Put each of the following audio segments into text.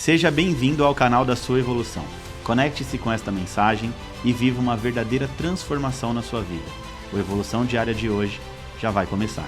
Seja bem-vindo ao canal da sua evolução. Conecte-se com esta mensagem e viva uma verdadeira transformação na sua vida. O Evolução Diária de hoje já vai começar.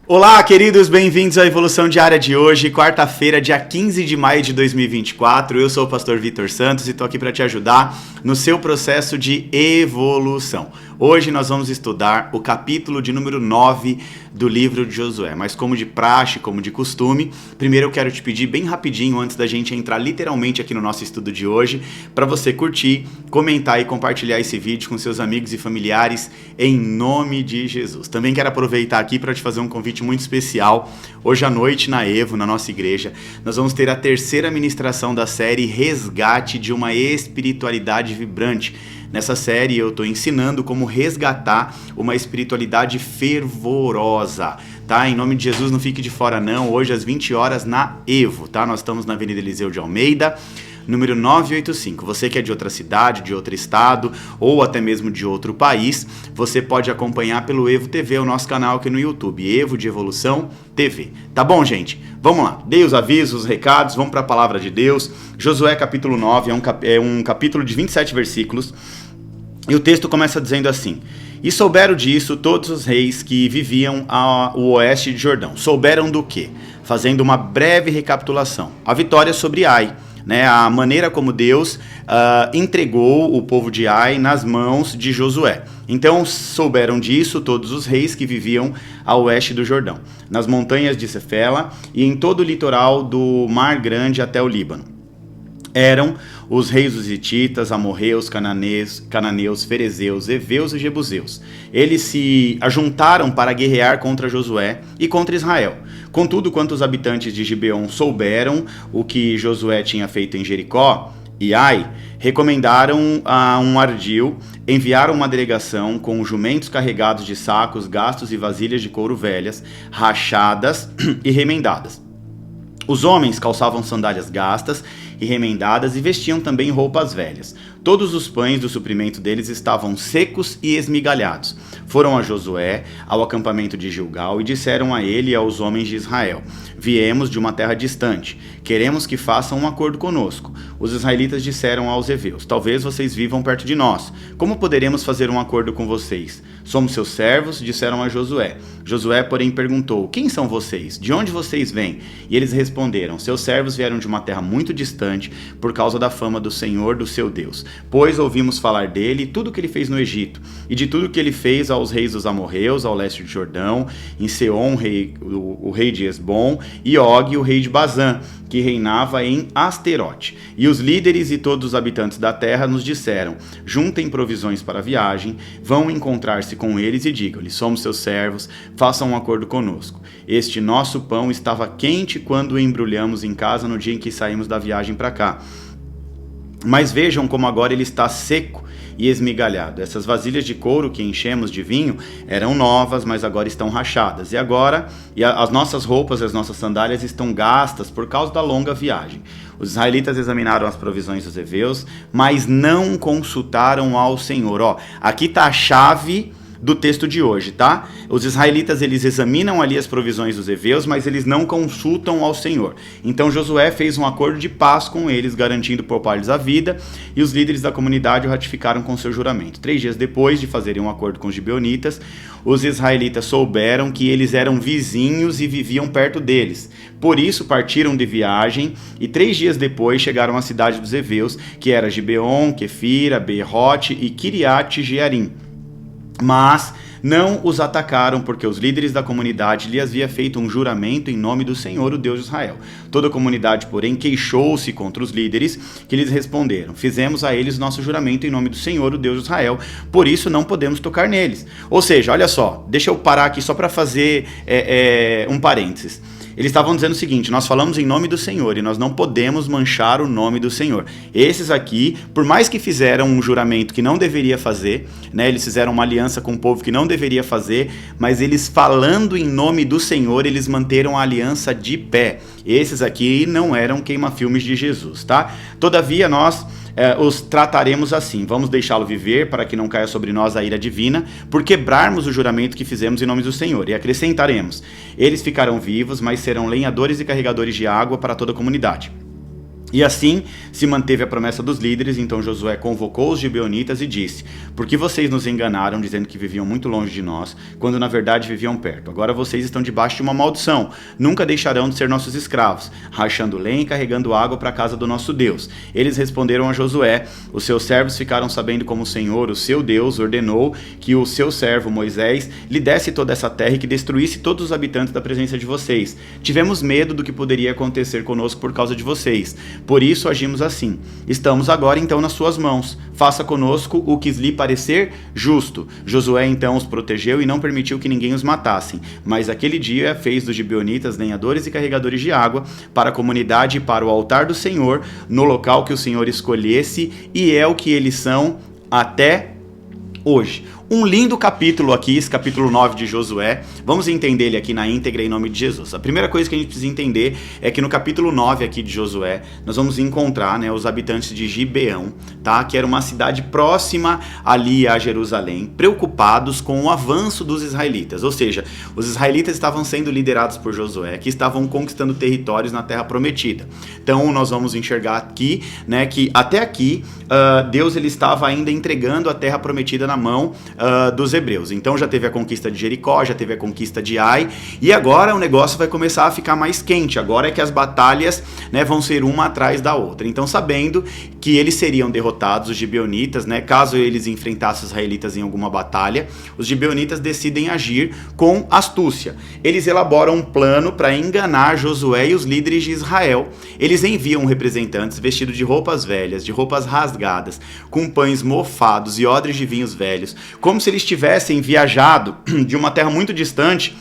Olá, queridos, bem-vindos à Evolução Diária de hoje, quarta-feira, dia 15 de maio de 2024. Eu sou o pastor Vitor Santos e estou aqui para te ajudar no seu processo de evolução. Hoje nós vamos estudar o capítulo de número 9 do livro de Josué, mas como de praxe, como de costume, primeiro eu quero te pedir bem rapidinho, antes da gente entrar literalmente aqui no nosso estudo de hoje, para você curtir, comentar e compartilhar esse vídeo com seus amigos e familiares em nome de Jesus. Também quero aproveitar aqui para te fazer um convite muito especial. Hoje à noite na Evo, na nossa igreja, nós vamos ter a terceira ministração da série Resgate de uma Espiritualidade Vibrante. Nessa série eu estou ensinando como resgatar uma espiritualidade fervorosa, tá? Em nome de Jesus, não fique de fora não, hoje às 20 horas na Evo, tá? Nós estamos na Avenida Eliseu de Almeida, número 985. Você que é de outra cidade, de outro estado ou até mesmo de outro país, você pode acompanhar pelo Evo TV, o nosso canal aqui no YouTube, Evo de Evolução TV. Tá bom, gente? Vamos lá. Dei os avisos, os recados, vamos para a palavra de Deus. Josué capítulo 9 é um capítulo de 27 versículos e o texto começa dizendo assim: E souberam disso todos os reis que viviam ao oeste de Jordão. Souberam do quê? Fazendo uma breve recapitulação. A vitória sobre Ai. Né, a maneira como Deus entregou o povo de Ai nas mãos de Josué. Então souberam disso todos os reis que viviam a oeste do Jordão, nas montanhas de Cefela e em todo o litoral do Mar Grande até o Líbano. Eram os reis dos hititas, amorreus, cananeus, ferezeus, heveus e jebuseus. Eles se ajuntaram para guerrear contra Josué e contra Israel. Contudo, quando os habitantes de Gibeon souberam o que Josué tinha feito em Jericó e Ai, recomendaram a um ardil, enviaram uma delegação com jumentos carregados de sacos, gastos e vasilhas de couro velhas, rachadas e remendadas. Os homens calçavam sandálias gastas e remendadas e vestiam também roupas velhas. Todos os pães do suprimento deles estavam secos e esmigalhados. Foram a Josué, ao acampamento de Gilgal, e disseram a ele e aos homens de Israel: Viemos de uma terra distante, queremos que façam um acordo conosco. Os israelitas disseram aos heveus: Talvez vocês vivam perto de nós. Como poderemos fazer um acordo com vocês? Somos seus servos, disseram a Josué. Josué, porém, perguntou: Quem são vocês? De onde vocês vêm? E eles responderam: Seus servos vieram de uma terra muito distante por causa da fama do Senhor, do seu Deus. Pois ouvimos falar dele e tudo o que ele fez no Egito, e de tudo que ele fez aos reis dos amorreus, ao leste de Jordão, em Seom, o rei de Esbom, e Og, o rei de Bazã, que reinava em Asterote. E os líderes e todos os habitantes da terra nos disseram: Juntem provisões para a viagem, vão encontrar-se com eles e digam-lhes: Somos seus servos, façam um acordo conosco. Este nosso pão estava quente quando o embrulhamos em casa no dia em que saímos da viagem para cá. Mas vejam como agora ele está seco e esmigalhado. Essas vasilhas de couro que enchemos de vinho eram novas, mas agora estão rachadas. E agora as nossas roupas e as nossas sandálias estão gastas por causa da longa viagem. Os israelitas examinaram as provisões dos heveus, mas não consultaram ao Senhor. Aqui está a chave do texto de hoje, tá? Os israelitas, eles examinam ali as provisões dos heveus, mas eles não consultam ao Senhor. Então Josué fez um acordo de paz com eles, garantindo poupar-lhes a vida, e os líderes da comunidade o ratificaram com seu juramento. 3 dias depois de fazerem um acordo com os gibeonitas, os israelitas souberam que eles eram vizinhos e viviam perto deles. Por isso partiram de viagem e 3 dias depois chegaram à cidade dos heveus, que era Gibeon, Quefira, Beerote e Kiriat Jearim. Mas não os atacaram, porque os líderes da comunidade lhes havia feito um juramento em nome do Senhor, o Deus de Israel. Toda a comunidade, porém, queixou-se contra os líderes, que lhes responderam: Fizemos a eles nosso juramento em nome do Senhor, o Deus de Israel, por isso não podemos tocar neles. Ou seja, olha só, deixa eu parar aqui só para fazer um parênteses. Eles estavam dizendo o seguinte: nós falamos em nome do Senhor e nós não podemos manchar o nome do Senhor. Esses aqui, por mais que fizeram um juramento que não deveria fazer, né, eles fizeram uma aliança com o povo que não deveria fazer, mas eles falando em nome do Senhor, eles manteram a aliança de pé. Esses aqui não eram queima-filmes de Jesus, tá? Todavia nós os trataremos assim: vamos deixá-lo viver para que não caia sobre nós a ira divina, por quebrarmos o juramento que fizemos em nome do Senhor. E acrescentaremos: eles ficarão vivos, mas serão lenhadores e carregadores de água para toda a comunidade. E assim se manteve a promessa dos líderes. Então Josué convocou os gibeonitas e disse: por que vocês nos enganaram dizendo que viviam muito longe de nós, quando na verdade viviam perto? Agora vocês estão debaixo de uma maldição, nunca deixarão de ser nossos escravos, rachando lenha e carregando água para a casa do nosso Deus. Eles responderam a Josué: os seus servos ficaram sabendo como o Senhor, o seu Deus, ordenou que o seu servo Moisés lhe desse toda essa terra e que destruísse todos os habitantes da presença de vocês. Tivemos medo do que poderia acontecer conosco por causa de vocês. Por isso agimos assim. Estamos agora então nas suas mãos. Faça conosco o que lhe parecer justo. Josué então os protegeu e não permitiu que ninguém os matasse. Mas aquele dia fez dos gibeonitas lenhadores e carregadores de água para a comunidade e para o altar do Senhor, no local que o Senhor escolhesse, e é o que eles são até hoje. Um lindo capítulo aqui, esse capítulo 9 de Josué. Vamos entender ele aqui na íntegra em nome de Jesus. A primeira coisa que a gente precisa entender é que no capítulo 9 aqui de Josué, nós vamos encontrar, né, os habitantes de Gibeão, tá? Que era uma cidade próxima ali a Jerusalém, preocupados com o avanço dos israelitas. Ou seja, os israelitas estavam sendo liderados por Josué, que estavam conquistando territórios na terra prometida. Então nós vamos enxergar aqui, né, que até aqui Deus ele estava ainda entregando a terra prometida na mão dos hebreus. Então já teve a conquista de Jericó, já teve a conquista de Ai, e agora o negócio vai começar a ficar mais quente. Agora é que as batalhas, né, vão ser uma atrás da outra. Então, sabendo que eles seriam derrotados, os gibeonitas, né, caso eles enfrentassem os israelitas em alguma batalha, os gibeonitas decidem agir com astúcia. Eles elaboram um plano para enganar Josué e os líderes de Israel. Eles enviam representantes vestidos de roupas velhas, de roupas rasgadas, com pães mofados e odres de vinhos velhos, como se eles tivessem viajado de uma terra muito distante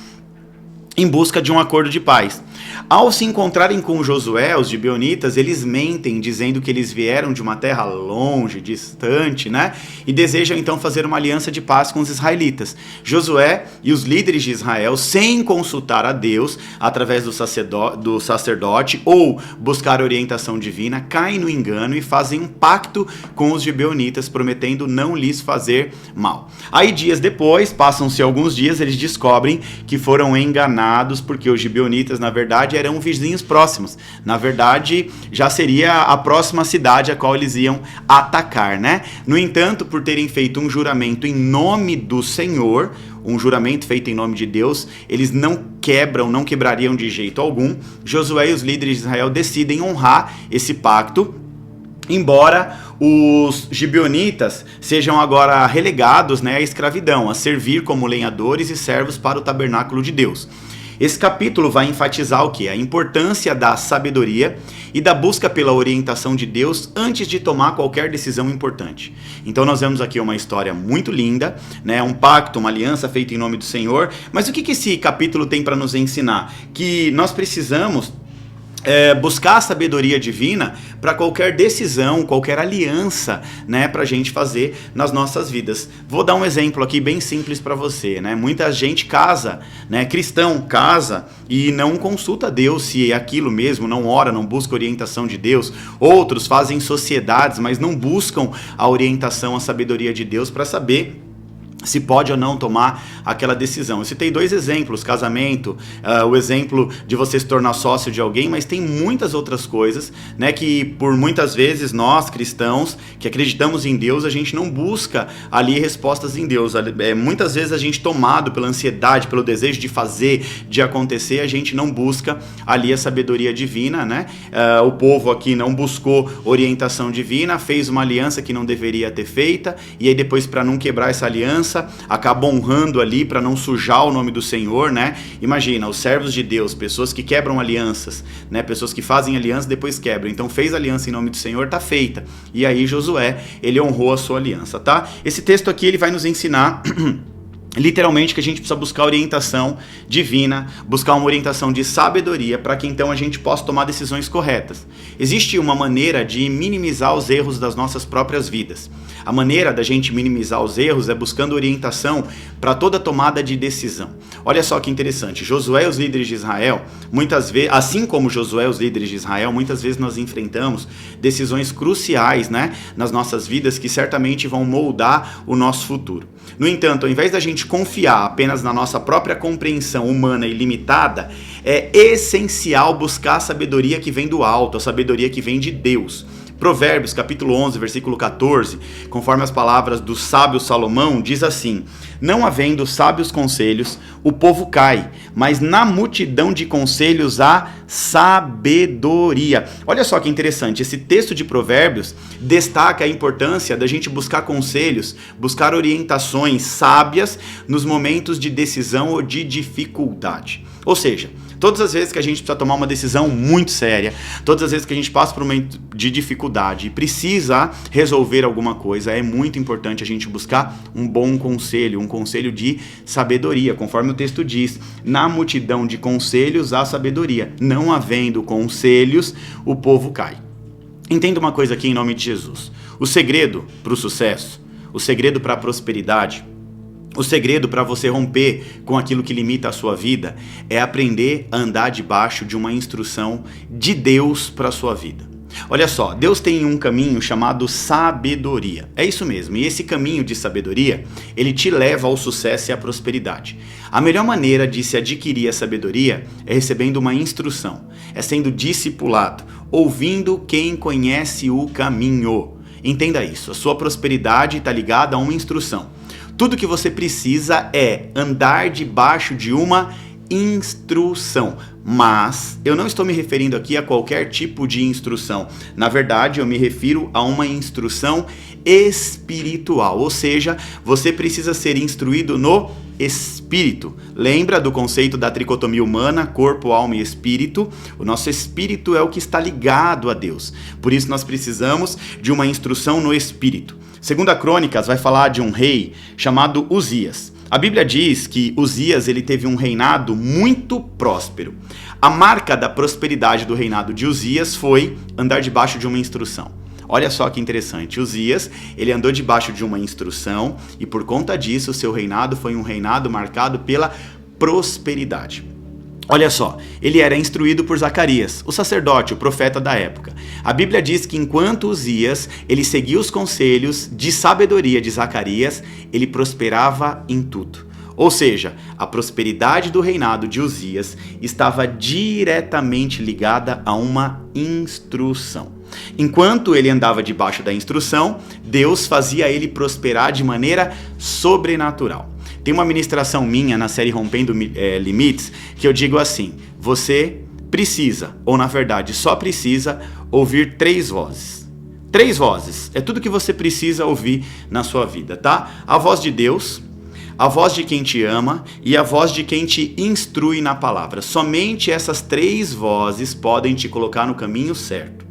em busca de um acordo de paz. Ao se encontrarem com Josué, os gibeonitas, eles mentem, dizendo que eles vieram de uma terra longe, distante, né? E desejam então fazer uma aliança de paz com os israelitas. Josué e os líderes de Israel, sem consultar a Deus, através do sacerdote ou buscar orientação divina, caem no engano e fazem um pacto com os gibeonitas, prometendo não lhes fazer mal. Aí dias depois, passam-se alguns dias, eles descobrem que foram enganados, porque os gibeonitas, na verdade, eram vizinhos próximos. Na verdade, já seria a próxima cidade a qual eles iam atacar, né? No entanto, por terem feito um juramento em nome do Senhor, um juramento feito em nome de Deus, eles não quebrariam de jeito algum. Josué e os líderes de Israel decidem honrar esse pacto, embora os gibeonitas sejam agora relegados, né, à escravidão, a servir como lenhadores e servos para o tabernáculo de Deus. Esse capítulo vai enfatizar o quê? A importância da sabedoria e da busca pela orientação de Deus antes de tomar qualquer decisão importante. Então nós vemos aqui uma história muito linda, né? Um pacto, uma aliança feita em nome do Senhor. Mas o que esse capítulo tem para nos ensinar? Que nós precisamos buscar a sabedoria divina para qualquer decisão, qualquer aliança, né, para a gente fazer nas nossas vidas. Vou dar um exemplo aqui bem simples para você, né? Muita gente casa, né, cristão casa e não consulta Deus se é aquilo mesmo, não ora, não busca orientação de Deus. Outros fazem sociedades, mas não buscam a orientação, a sabedoria de Deus para saber se pode ou não tomar aquela decisão. Eu citei 2 exemplos, casamento, o exemplo de você se tornar sócio de alguém, mas tem muitas outras coisas, né, que por muitas vezes nós, cristãos, que acreditamos em Deus, a gente não busca ali respostas em Deus. Muitas vezes a gente, tomado pela ansiedade, pelo desejo de fazer, de acontecer, a gente não busca ali a sabedoria divina, né? O povo aqui não buscou orientação divina, fez uma aliança que não deveria ter feita, e aí depois, para não quebrar essa aliança, acaba honrando ali para não sujar o nome do Senhor, né? Imagina, os servos de Deus, pessoas que quebram alianças, né? Pessoas que fazem aliança e depois quebram. Então fez aliança em nome do Senhor, tá feita. E aí Josué, ele honrou a sua aliança, tá? Esse texto aqui, ele vai nos ensinar literalmente que a gente precisa buscar orientação divina, buscar uma orientação de sabedoria para que então a gente possa tomar decisões corretas. Existe uma maneira de minimizar os erros das nossas próprias vidas. A maneira da gente minimizar os erros é buscando orientação para toda tomada de decisão. Olha só que interessante, Josué e os líderes de Israel, muitas vezes, assim como Josué e os líderes de Israel, muitas vezes nós enfrentamos decisões cruciais, né, nas nossas vidas que certamente vão moldar o nosso futuro. No entanto, ao invés da gente gente confiar apenas na nossa própria compreensão humana e limitada, é essencial buscar a sabedoria que vem do alto, a sabedoria que vem de Deus. Provérbios, capítulo 11, versículo 14, conforme as palavras do sábio Salomão, diz assim: não havendo sábios conselhos, o povo cai, mas na multidão de conselhos há sabedoria. Olha só que interessante, esse texto de Provérbios destaca a importância da gente buscar conselhos, buscar orientações sábias nos momentos de decisão ou de dificuldade. Ou seja, todas as vezes que a gente precisa tomar uma decisão muito séria, todas as vezes que a gente passa por um momento de dificuldade e precisa resolver alguma coisa, é muito importante a gente buscar um bom conselho, um conselho de sabedoria, conforme o texto diz: na multidão de conselhos há sabedoria, não havendo conselhos, o povo cai. Entenda uma coisa aqui em nome de Jesus: o segredo para o sucesso, o segredo para a prosperidade, o segredo para você romper com aquilo que limita a sua vida é aprender a andar debaixo de uma instrução de Deus para a sua vida. Olha só, Deus tem um caminho chamado sabedoria. É isso mesmo, e esse caminho de sabedoria, ele te leva ao sucesso e à prosperidade. A melhor maneira de se adquirir a sabedoria é recebendo uma instrução, é sendo discipulado, ouvindo quem conhece o caminho. Entenda isso, a sua prosperidade está ligada a uma instrução. Tudo que você precisa é andar debaixo de uma instrução. Mas eu não estou me referindo aqui a qualquer tipo de instrução. Na verdade, eu me refiro a uma instrução espiritual. Ou seja, você precisa ser instruído no espírito. Lembra do conceito da tricotomia humana, corpo, alma e espírito? O nosso espírito é o que está ligado a Deus. Por isso nós precisamos de uma instrução no espírito. Segunda Crônicas vai falar de um rei chamado Uzias. A Bíblia diz que Uzias ele teve um reinado muito próspero. A marca da prosperidade do reinado de Uzias foi andar debaixo de uma instrução. Olha só que interessante, Uzias, ele andou debaixo de uma instrução e por conta disso o seu reinado foi um reinado marcado pela prosperidade. Olha só, ele era instruído por Zacarias, o sacerdote, o profeta da época. A Bíblia diz que enquanto Uzias, ele seguia os conselhos de sabedoria de Zacarias, ele prosperava em tudo. Ou seja, a prosperidade do reinado de Uzias estava diretamente ligada a uma instrução. Enquanto ele andava debaixo da instrução, Deus fazia ele prosperar de maneira sobrenatural. Tem uma ministração minha na série Rompendo Limites que eu digo assim: você precisa, ou na verdade só precisa, ouvir 3 vozes. 3 vozes, é tudo que você precisa ouvir na sua vida, tá? A voz de Deus, a voz de quem te ama e a voz de quem te instrui na palavra. Somente essas 3 vozes podem te colocar no caminho certo.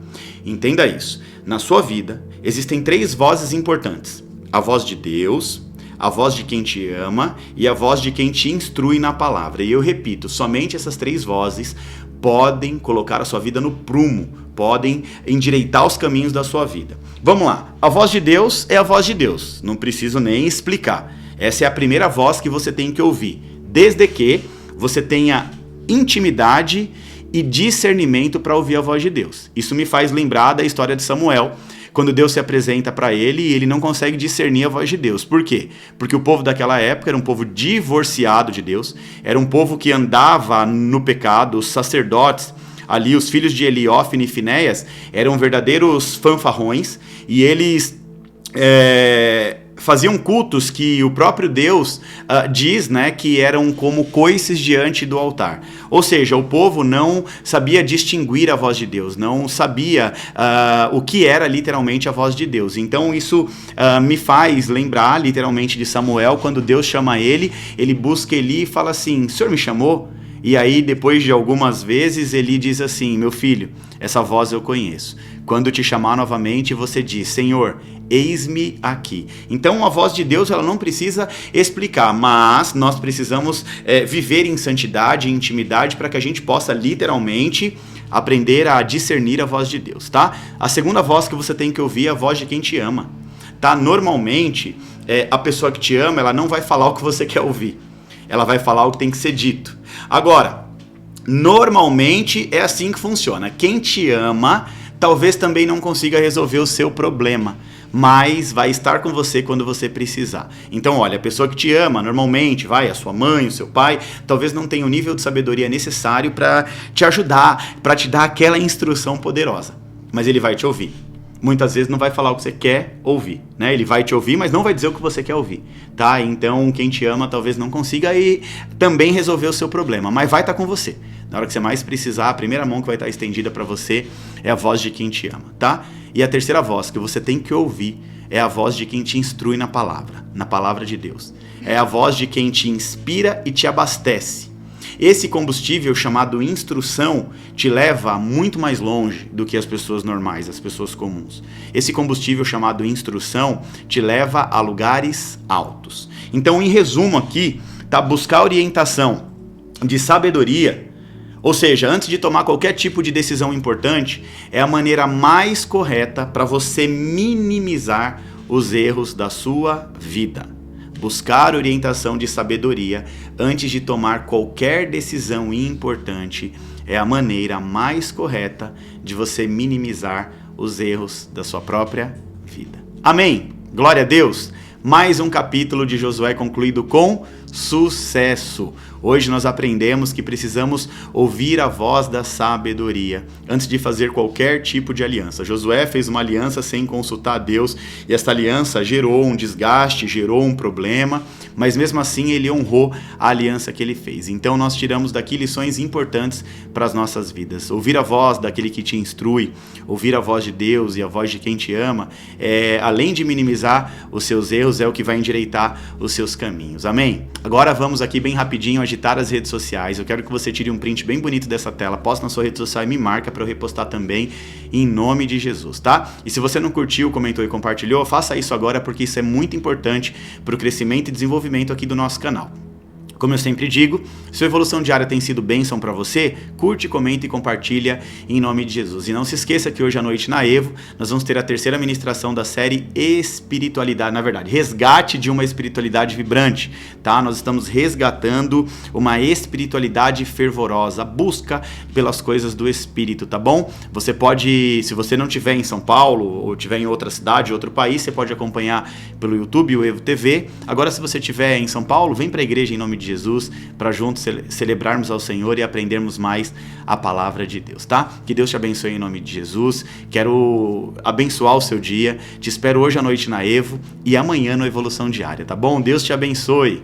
Entenda isso. Na sua vida, existem 3 vozes importantes: a voz de Deus, a voz de quem te ama e a voz de quem te instrui na palavra. E eu repito, somente essas 3 vozes podem colocar a sua vida no prumo, podem endireitar os caminhos da sua vida. Vamos lá, a voz de Deus é a voz de Deus, não preciso nem explicar. Essa é a primeira voz que você tem que ouvir, desde que você tenha intimidade e discernimento para ouvir a voz de Deus. Isso me faz lembrar da história de Samuel, quando Deus se apresenta para ele e ele não consegue discernir a voz de Deus. Por quê? Porque o povo daquela época era um povo divorciado de Deus, era um povo que andava no pecado, os sacerdotes, ali os filhos de Eli, Hófni e Finéias, eram verdadeiros fanfarrões e eles faziam cultos que o próprio Deus diz, né, que eram como coices diante do altar. Ou seja, o povo não sabia distinguir a voz de Deus, não sabia o que era literalmente a voz de Deus. Então isso me faz lembrar literalmente de Samuel, quando Deus chama ele busca Eli e fala assim: o senhor me chamou? E aí, depois de algumas vezes, Eli diz assim: meu filho, essa voz eu conheço. Quando te chamar novamente, você diz: Senhor, eis-me aqui. Então, a voz de Deus, ela não precisa explicar, mas nós precisamos viver em santidade e intimidade para que a gente possa literalmente aprender a discernir a voz de Deus, tá? A segunda voz que você tem que ouvir é a voz de quem te ama, tá? Normalmente, a pessoa que te ama, ela não vai falar o que você quer ouvir. Ela vai falar o que tem que ser dito. Agora, normalmente é assim que funciona. Quem te ama talvez também não consiga resolver o seu problema, mas vai estar com você quando você precisar. Então, olha, a pessoa que te ama, normalmente, a sua mãe, o seu pai, talvez não tenha o nível de sabedoria necessário para te ajudar, para te dar aquela instrução poderosa. Mas ele vai te ouvir. Muitas vezes não vai falar o que você quer ouvir, né? Ele vai te ouvir, mas não vai dizer o que você quer ouvir, tá? Então, quem te ama talvez não consiga e também resolver o seu problema, mas vai estar com você. Na hora que você mais precisar, a primeira mão que vai estar estendida para você é a voz de quem te ama, tá? E a terceira voz que você tem que ouvir é a voz de quem te instrui na palavra de Deus. É a voz de quem te inspira e te abastece. Esse combustível chamado instrução te leva muito mais longe do que as pessoas normais, as pessoas comuns. Esse combustível chamado instrução te leva a lugares altos. Então, em resumo aqui, tá? Buscar orientação de sabedoria, ou seja, antes de tomar qualquer tipo de decisão importante, é a maneira mais correta para você minimizar os erros da sua vida. Buscar orientação de sabedoria antes de tomar qualquer decisão importante é a maneira mais correta de você minimizar os erros da sua própria vida. Amém! Glória a Deus! Mais um capítulo de Josué concluído com sucesso. Hoje nós aprendemos que precisamos ouvir a voz da sabedoria antes de fazer qualquer tipo de aliança. Josué fez uma aliança sem consultar a Deus e esta aliança gerou um desgaste, gerou um problema, mas mesmo assim ele honrou a aliança que ele fez. Então nós tiramos daqui lições importantes para as nossas vidas. Ouvir a voz daquele que te instrui, ouvir a voz de Deus e a voz de quem te ama, além de minimizar os seus erros, é o que vai endireitar os seus caminhos. Amém? Agora vamos aqui bem rapidinho agitar as redes sociais. Eu quero que você tire um print bem bonito dessa tela, posta na sua rede social e me marca para eu repostar também em nome de Jesus, tá? E se você não curtiu, comentou e compartilhou, faça isso agora porque isso é muito importante para o crescimento e desenvolvimento aqui do nosso canal. Como eu sempre digo, se a evolução diária tem sido bênção para você, curte, comenta e compartilha em nome de Jesus. E não se esqueça que hoje à noite na Evo, nós vamos ter a terceira ministração da série Espiritualidade, Resgate de uma Espiritualidade Vibrante, tá? Nós estamos resgatando uma espiritualidade fervorosa, busca pelas coisas do Espírito, tá bom? Você pode, se você não estiver em São Paulo ou estiver em outra cidade, outro país, você pode acompanhar pelo YouTube, o Evo TV. Agora, se você estiver em São Paulo, vem para a igreja em nome de Jesus, para juntos celebrarmos ao Senhor e aprendermos mais a palavra de Deus, tá? Que Deus te abençoe em nome de Jesus. Quero abençoar o seu dia. Te espero hoje à noite na Evo e amanhã no Evolução Diária, tá bom? Deus te abençoe.